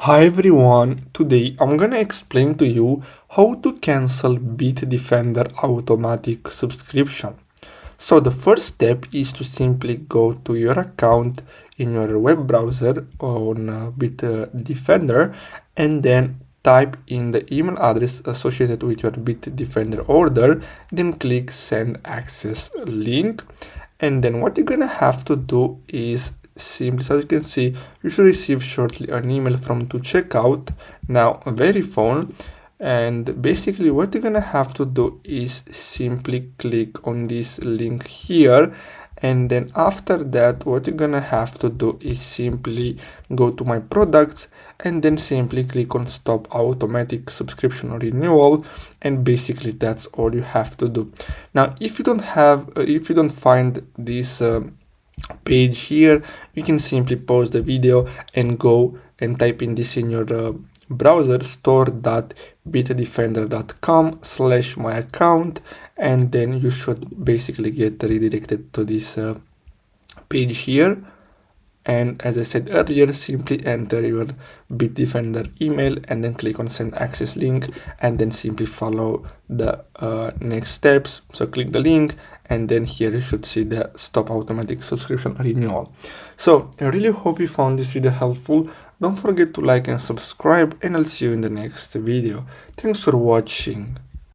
Hi everyone, today I'm gonna explain to you how to cancel Bitdefender automatic subscription. So the first step is to simply go to your account in your web browser on Bitdefender and then type in the email address associated with your Bitdefender order, then click send access link, and then what you're gonna have to do is simply, so as you can see, you should receive shortly an email from to checkout now Verifone, and basically what you're gonna have to do is simply click on this link here, and then after that what you're gonna have to do is simply go to my products and then simply click on stop automatic subscription renewal, and basically that's all you have to do. Now if you don't find this page here, you can simply pause the video and go and type in this in your browser, store.bitdefender.com/my account, and then you should basically get redirected to this page here. And as I said earlier, simply enter your Bitdefender email and then click on send access link, and then simply follow the next steps. So click the link, and then here you should see the stop automatic subscription renewal. So I really hope you found this video helpful. Don't forget to like and subscribe, and I'll see you in the next video. Thanks for watching.